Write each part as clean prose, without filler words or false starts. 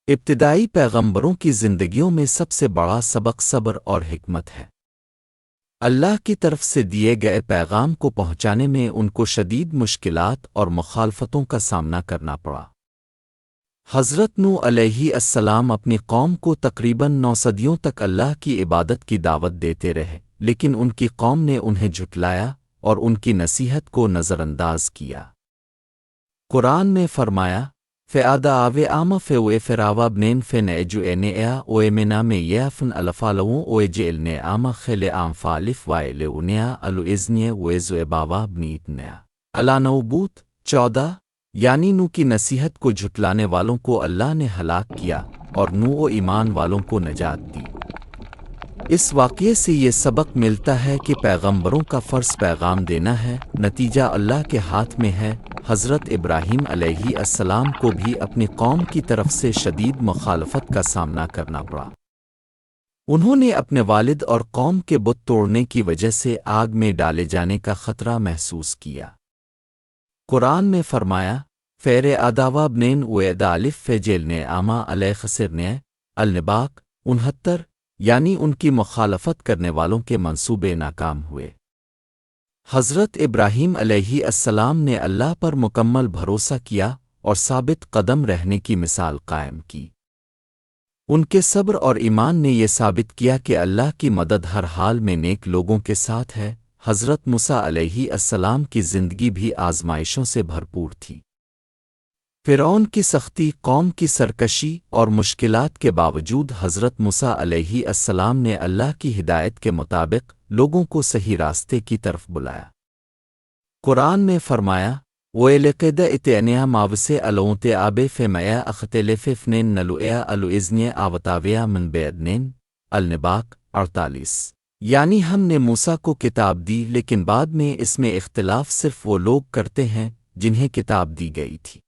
ابتدائی پیغمبروں کی زندگیوں میں سب سے بڑا سبق صبر اور حکمت ہے۔ اللہ کی طرف سے دیے گئے پیغام کو پہنچانے میں ان کو شدید مشکلات اور مخالفتوں کا سامنا کرنا پڑا۔ حضرت نوح علیہ السلام اپنی قوم کو تقریباً 9 صدیوں تک اللہ کی عبادت کی دعوت دیتے رہے، لیکن ان کی قوم نے انہیں جھٹلایا اور ان کی نصیحت کو نظر انداز کیا۔ قرآن میں فرمایا، فَعَادَ آوِ آمَ فَوَ فِرَاوَ بْنِن فَنَجُ اَنِّيَا وَمِنَا مِيَافٌ أَلَفَالَوُ وَجِلْنِ آمَ خِلِ آمْفَالِف وَإِلُونِيَا الُإِذْنِيَ وَإِزْوَبَاوَ بْنِيتْنِيَا الانوبوت 14 یعنی نوح کی نصیحت کو جھٹلانے والوں کو اللہ نے ہلاک کیا اور نوح و ایمان والوں کو نجات دی۔ اس واقعے سے یہ سبق ملتا ہے کہ پیغمبروں کا فرض پیغام دینا ہے، نتیجہ اللہ کے ہاتھ میں ہے۔ حضرت ابراہیم علیہ السلام کو بھی اپنی قوم کی طرف سے شدید مخالفت کا سامنا کرنا پڑا۔ انہوں نے اپنے والد اور قوم کے بت توڑنے کی وجہ سے آگ میں ڈالے جانے کا خطرہ محسوس کیا۔ قرآن میں فرمایا، فیر اداوا بنین ویدالف فجیلن آما علیہ خسرن النباق 69 یعنی ان کی مخالفت کرنے والوں کے منصوبے ناکام ہوئے۔ حضرت ابراہیم علیہ السلام نے اللہ پر مکمل بھروسہ کیا اور ثابت قدم رہنے کی مثال قائم کی۔ ان کے صبر اور ایمان نے یہ ثابت کیا کہ اللہ کی مدد ہر حال میں نیک لوگوں کے ساتھ ہے۔ حضرت موسیٰ علیہ السلام کی زندگی بھی آزمائشوں سے بھرپور تھی۔ فرعون کی سختی، قوم کی سرکشی اور مشکلات کے باوجود حضرت موسیٰ علیہ السلام نے اللہ کی ہدایت کے مطابق لوگوں کو صحیح راستے کی طرف بلایا۔ قرآن میں فرمایا، وَإِلَقَدَ إِتَيْنَا مَاوِسَ أَلَوْتَ آبِ فَمَيَا أَخْتَلِفِ فْنِن نَلُوئَا أَلُإِذْنِيَ آوَتَاوِيَا مِن بَعْدِنٍ النباق 48 یعنی ہم نے موسیٰ کو کتاب دی، لیکن بعد میں اس میں اختلاف صرف وہ لوگ کرتے ہیں جنہیں کتاب دی گئی تھی۔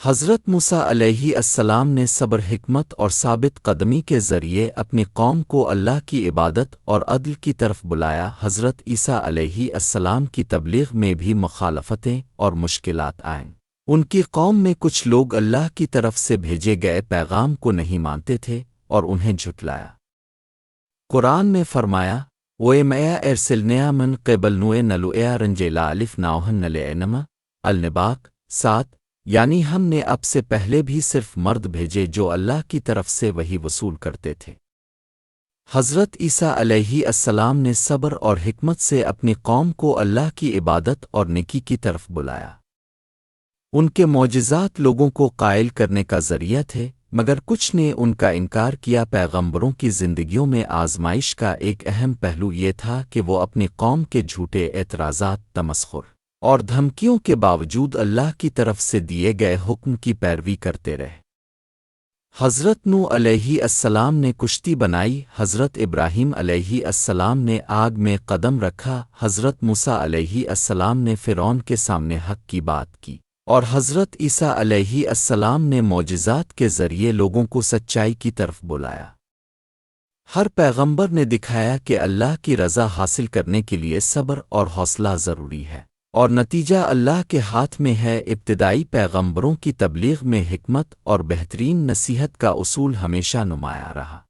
حضرت موسیٰ علیہ السلام نے صبر، حکمت اور ثابت قدمی کے ذریعے اپنی قوم کو اللہ کی عبادت اور عدل کی طرف بلایا۔ حضرت عیسیٰ علیہ السلام کی تبلیغ میں بھی مخالفتیں اور مشکلات آئیں۔ ان کی قوم میں کچھ لوگ اللہ کی طرف سے بھیجے گئے پیغام کو نہیں مانتے تھے اور انہیں جھٹلایا۔ قرآن میں فرمایا، وَإِمَّا أَرْسَلْنَا مِن قَبْلُ نَلُوئَا رَنْجِلَا أَلِف نَاوْهَن نَلِعْنَمَ النباق 7 یعنی ہم نے اب سے پہلے بھی صرف مرد بھیجے جو اللہ کی طرف سے وحی وصول کرتے تھے۔ حضرت عیسیٰ علیہ السلام نے صبر اور حکمت سے اپنی قوم کو اللہ کی عبادت اور نیکی کی طرف بلایا۔ ان کے معجزات لوگوں کو قائل کرنے کا ذریعہ تھے، مگر کچھ نے ان کا انکار کیا۔ پیغمبروں کی زندگیوں میں آزمائش کا ایک اہم پہلو یہ تھا کہ وہ اپنی قوم کے جھوٹے اعتراضات، تمسخر اور دھمکیوں کے باوجود اللہ کی طرف سے دیے گئے حکم کی پیروی کرتے رہے۔ حضرت نوح علیہ السلام نے کشتی بنائی، حضرت ابراہیم علیہ السلام نے آگ میں قدم رکھا، حضرت موسیٰ علیہ السلام نے فرعون کے سامنے حق کی بات کی، اور حضرت عیسیٰ علیہ السلام نے معجزات کے ذریعے لوگوں کو سچائی کی طرف بلایا۔ ہر پیغمبر نے دکھایا کہ اللہ کی رضا حاصل کرنے کے لیے صبر اور حوصلہ ضروری ہے، اور نتیجہ اللہ کے ہاتھ میں ہے۔ ابتدائی پیغمبروں کی تبلیغ میں حکمت اور بہترین نصیحت کا اصول ہمیشہ نمایاں رہا۔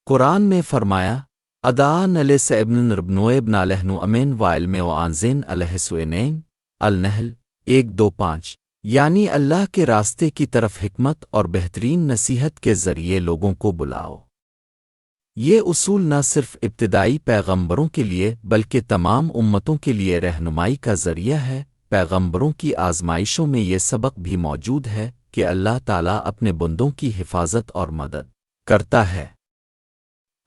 قرآن میں فرمایا، ادعان علیہ ابن ربنو ابن لہن امین وعلم وعنزین علیہ سوینین النحل 1-2-5 یعنی اللہ کے راستے کی طرف حکمت اور بہترین نصیحت کے ذریعے لوگوں کو بلاؤ۔ یہ اصول نہ صرف ابتدائی پیغمبروں کے لیے بلکہ تمام امتوں کے لیے رہنمائی کا ذریعہ ہے۔ پیغمبروں کی آزمائشوں میں یہ سبق بھی موجود ہے کہ اللہ تعالیٰ اپنے بندوں کی حفاظت اور مدد کرتا ہے۔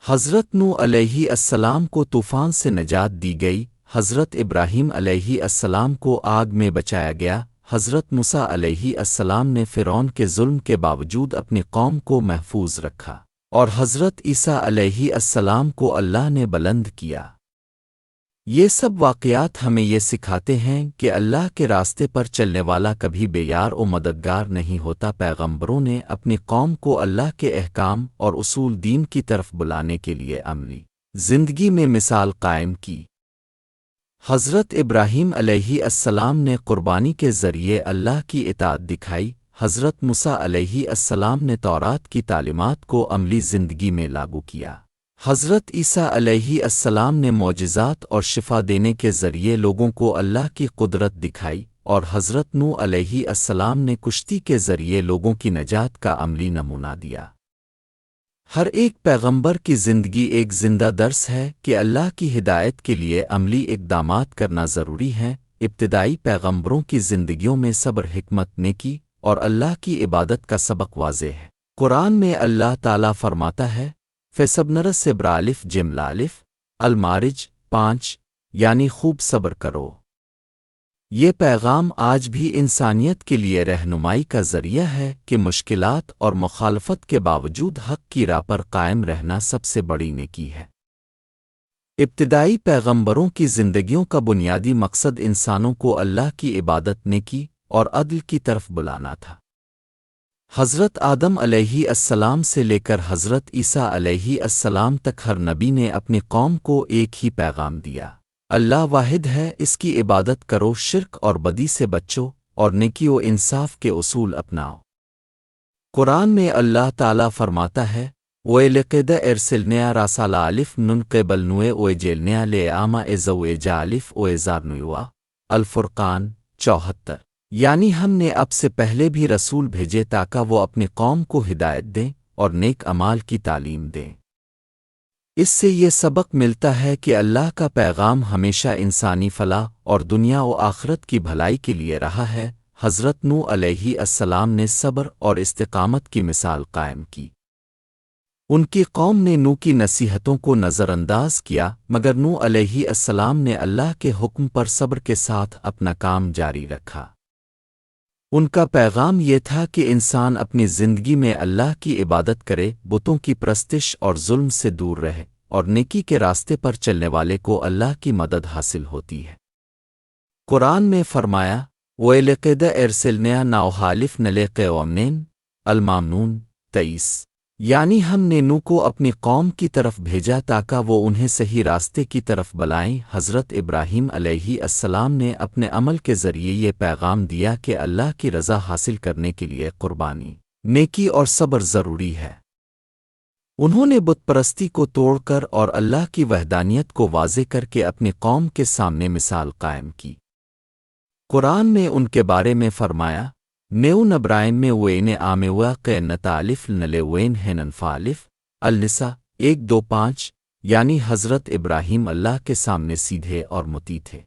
حضرت نوح علیہ السلام کو طوفان سے نجات دی گئی، حضرت ابراہیم علیہ السلام کو آگ میں بچایا گیا، حضرت موسیٰ علیہ السلام نے فرعون کے ظلم کے باوجود اپنی قوم کو محفوظ رکھا، اور حضرت عیسیٰ علیہ السلام کو اللہ نے بلند کیا۔ یہ سب واقعات ہمیں یہ سکھاتے ہیں کہ اللہ کے راستے پر چلنے والا کبھی بے یار و مددگار نہیں ہوتا۔ پیغمبروں نے اپنی قوم کو اللہ کے احکام اور اصول دین کی طرف بلانے کے لیے عملی زندگی میں مثال قائم کی۔ حضرت ابراہیم علیہ السلام نے قربانی کے ذریعے اللہ کی اطاعت دکھائی، حضرت موسیٰ علیہ السلام نے تورات کی تعلیمات کو عملی زندگی میں لاگو کیا۔ حضرت عیسیٰ علیہ السلام نے معجزات اور شفا دینے کے ذریعے لوگوں کو اللہ کی قدرت دکھائی، اور حضرت نوح علیہ السلام نے کشتی کے ذریعے لوگوں کی نجات کا عملی نمونہ دیا۔ ہر ایک پیغمبر کی زندگی ایک زندہ درس ہے کہ اللہ کی ہدایت کے لیے عملی اقدامات کرنا ضروری ہے۔ ابتدائی پیغمبروں کی زندگیوں میں صبر، حکمت، نیکی اور اللہ کی عبادت کا سبق واضح ہے۔ قرآن میں اللہ تعالیٰ فرماتا ہے، فَصَبْرَ صِبْرَ جم لالف المارج 5، یعنی خوب صبر کرو۔ یہ پیغام آج بھی انسانیت کے لیے رہنمائی کا ذریعہ ہے کہ مشکلات اور مخالفت کے باوجود حق کی راہ پر قائم رہنا سب سے بڑی نیکی ہے۔ ابتدائی پیغمبروں کی زندگیوں کا بنیادی مقصد انسانوں کو اللہ کی عبادت، نیکی اور عدل کی طرف بلانا تھا۔ حضرت آدم علیہ السلام سے لے کر حضرت عیسیٰ علیہ السلام تک ہر نبی نے اپنی قوم کو ایک ہی پیغام دیا، اللہ واحد ہے، اس کی عبادت کرو، شرک اور بدی سے بچو، اور نیکی و انصاف کے اصول اپناؤ۔ قرآن میں اللہ تعالیٰ فرماتا ہے، وَلَقَدْ أَرْسَلْنَا رُسُلًا مِّن قَبْلِكَ وَجَعَلْنَا لِأُمَمٍ أَزْوَاجًا وَأَنذَرْنَا الفرقان 74، یعنی ہم نے اب سے پہلے بھی رسول بھیجے تاکہ وہ اپنی قوم کو ہدایت دیں اور نیک اعمال کی تعلیم دیں۔ اس سے یہ سبق ملتا ہے کہ اللہ کا پیغام ہمیشہ انسانی فلاح اور دنیا و آخرت کی بھلائی کے لیے رہا ہے۔ حضرت نوح علیہ السلام نے صبر اور استقامت کی مثال قائم کی۔ ان کی قوم نے نوح کی نصیحتوں کو نظر انداز کیا، مگر نوح علیہ السلام نے اللہ کے حکم پر صبر کے ساتھ اپنا کام جاری رکھا۔ ان کا پیغام یہ تھا کہ انسان اپنی زندگی میں اللہ کی عبادت کرے، بتوں کی پرستش اور ظلم سے دور رہے، اور نیکی کے راستے پر چلنے والے کو اللہ کی مدد حاصل ہوتی ہے۔ قرآن میں فرمایا، وَلَقَدْ أَرْسَلْنَا نُوحًا إِلَىٰ قَوْمِهِ المامنون 23، یعنی ہم نے نوح کو اپنی قوم کی طرف بھیجا تاکہ وہ انہیں صحیح راستے کی طرف بلائیں۔ حضرت ابراہیم علیہ السلام نے اپنے عمل کے ذریعے یہ پیغام دیا کہ اللہ کی رضا حاصل کرنے کے لیے قربانی، نیکی اور صبر ضروری ہے۔ انہوں نے بت پرستی کو توڑ کر اور اللہ کی وحدانیت کو واضح کر کے اپنی قوم کے سامنے مثال قائم کی۔ قرآن میں ان کے بارے میں فرمایا، نیو نبرائم میں وین آموا کے نتالف نلے وین ہینن فالف النساء 1-2-5، یعنی حضرت ابراہیم اللہ کے سامنے سیدھے اور مطیع تھے۔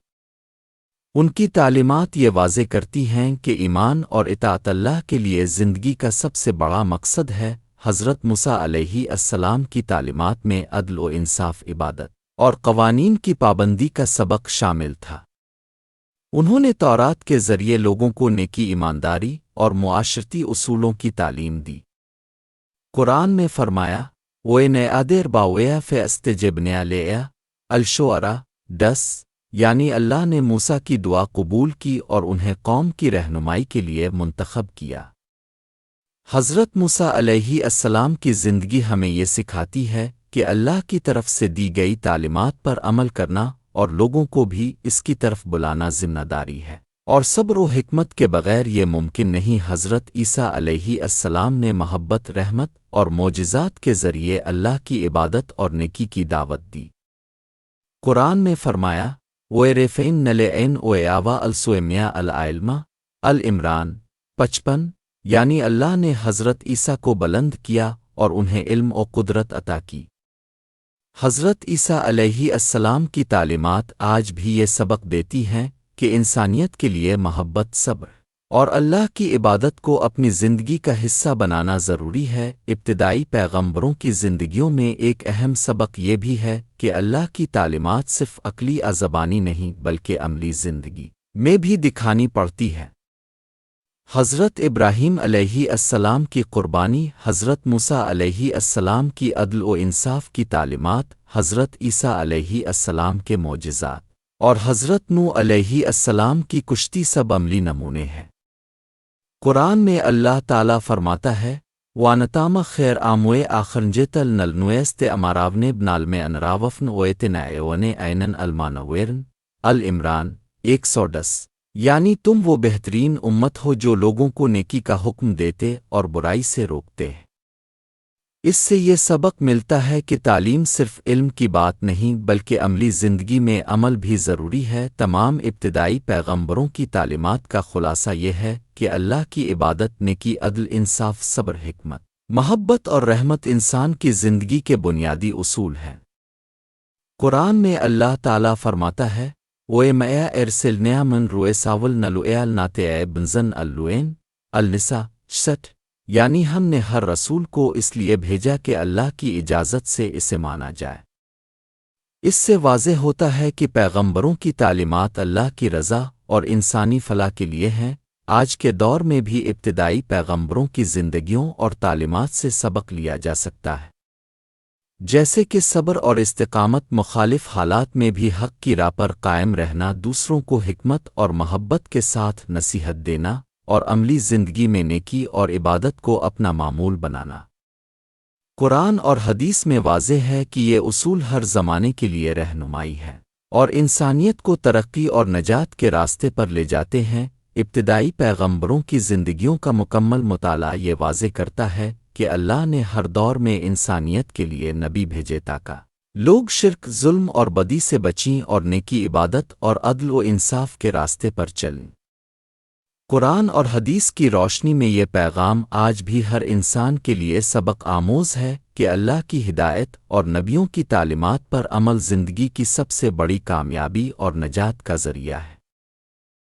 ان کی تعلیمات یہ واضح کرتی ہیں کہ ایمان اور اطاعت اللہ کے لیے زندگی کا سب سے بڑا مقصد ہے۔ حضرت موسیٰ علیہ السلام کی تعلیمات میں عدل و انصاف، عبادت اور قوانین کی پابندی کا سبق شامل تھا۔ انہوں نے تورات کے ذریعے لوگوں کو نیکی، ایمانداری اور معاشرتی اصولوں کی تعلیم دی۔ قرآن میں فرمایا، وَإِنْ أَدِرْ بَاوَيَا فَاسْتَجَبْنَا لَهُ الشعراء 10، یعنی اللہ نے موسیٰ کی دعا قبول کی اور انہیں قوم کی رہنمائی کے لیے منتخب کیا۔ حضرت موسیٰ علیہ السلام کی زندگی ہمیں یہ سکھاتی ہے کہ اللہ کی طرف سے دی گئی تعلیمات پر عمل کرنا اور لوگوں کو بھی اس کی طرف بلانا ذمہ داری ہے، اور صبر و حکمت کے بغیر یہ ممکن نہیں۔ حضرت عیسیٰ علیہ السلام نے محبت، رحمت اور معجزات کے ذریعے اللہ کی عبادت اور نیکی کی دعوت دی۔ قرآن میں فرمایا، وَيَرْفَعْنَ لَعِنْ وَيَعْوَى الْسُوَمِيَا الْعِلْمَ العمران 55، یعنی اللہ نے حضرت عیسیٰ کو بلند کیا اور انہیں علم و قدرت عطا کی۔ حضرت عیسیٰ علیہ السلام کی تعلیمات آج بھی یہ سبق دیتی ہیں کہ انسانیت کے لیے محبت، صبر اور اللہ کی عبادت کو اپنی زندگی کا حصہ بنانا ضروری ہے۔ ابتدائی پیغمبروں کی زندگیوں میں ایک اہم سبق یہ بھی ہے کہ اللہ کی تعلیمات صرف عقلی یا زبانی نہیں بلکہ عملی زندگی میں بھی دکھانی پڑتی ہے۔ حضرت ابراہیم علیہ السلام کی قربانی، حضرت موسیٰ علیہ السلام کی عدل و انصاف کی تعلیمات، حضرت عیسیٰ علیہ السلام کے معجزات اور حضرت نوح علیہ السلام کی کشتی سب عملی نمونے ہیں۔ قرآن میں اللہ تعالیٰ فرماتا ہے، وَانَتَامَ خَيْرْ آمُوَ آخَرْنْجَتَ النَّلْنُوَيَسْتِ أَمَارَاوْنِ بْنَالْمِ أَنْرَاوَفْنُ وَيْتِنَائِوَنِ أَيْنَنْ الْمَانَوِرْن العمران 110، یعنی تم وہ بہترین امت ہو جو لوگوں کو نیکی کا حکم دیتے اور برائی سے روکتے ہیں۔ اس سے یہ سبق ملتا ہے کہ تعلیم صرف علم کی بات نہیں بلکہ عملی زندگی میں عمل بھی ضروری ہے۔ تمام ابتدائی پیغمبروں کی تعلیمات کا خلاصہ یہ ہے کہ اللہ کی عبادت، نیکی، عدل، انصاف، صبر، حکمت، محبت اور رحمت انسان کی زندگی کے بنیادی اصول ہیں۔ قرآن میں اللہ تعالیٰ فرماتا ہے، "وَإِ مَا أَرْسَلْنَا مِن رُّسُلِنَا نَلُوئِنَا نَاتِعَ بنزن اللوئن النساء 60، یعنی ہم نے ہر رسول کو اس لیے بھیجا کہ اللہ کی اجازت سے اسے مانا جائے۔ اس سے واضح ہوتا ہے کہ پیغمبروں کی تعلیمات اللہ کی رضا اور انسانی فلاح کے لیے ہیں۔ آج کے دور میں بھی ابتدائی پیغمبروں کی زندگیوں اور تعلیمات سے سبق لیا جا سکتا ہے، جیسے کہ صبر اور استقامت، مخالف حالات میں بھی حق کی راہ پر قائم رہنا، دوسروں کو حکمت اور محبت کے ساتھ نصیحت دینا، اور عملی زندگی میں نیکی اور عبادت کو اپنا معمول بنانا۔ قرآن اور حدیث میں واضح ہے کہ یہ اصول ہر زمانے کے لیے رہنمائی ہے اور انسانیت کو ترقی اور نجات کے راستے پر لے جاتے ہیں۔ ابتدائی پیغمبروں کی زندگیوں کا مکمل مطالعہ یہ واضح کرتا ہے کہ اللہ نے ہر دور میں انسانیت کے لیے نبی بھیجے تاکہ لوگ شرک، ظلم اور بدی سے بچیں اور نیکی، عبادت اور عدل و انصاف کے راستے پر چلیں۔ قرآن اور حدیث کی روشنی میں یہ پیغام آج بھی ہر انسان کے لیے سبق آموز ہے کہ اللہ کی ہدایت اور نبیوں کی تعلیمات پر عمل زندگی کی سب سے بڑی کامیابی اور نجات کا ذریعہ ہے۔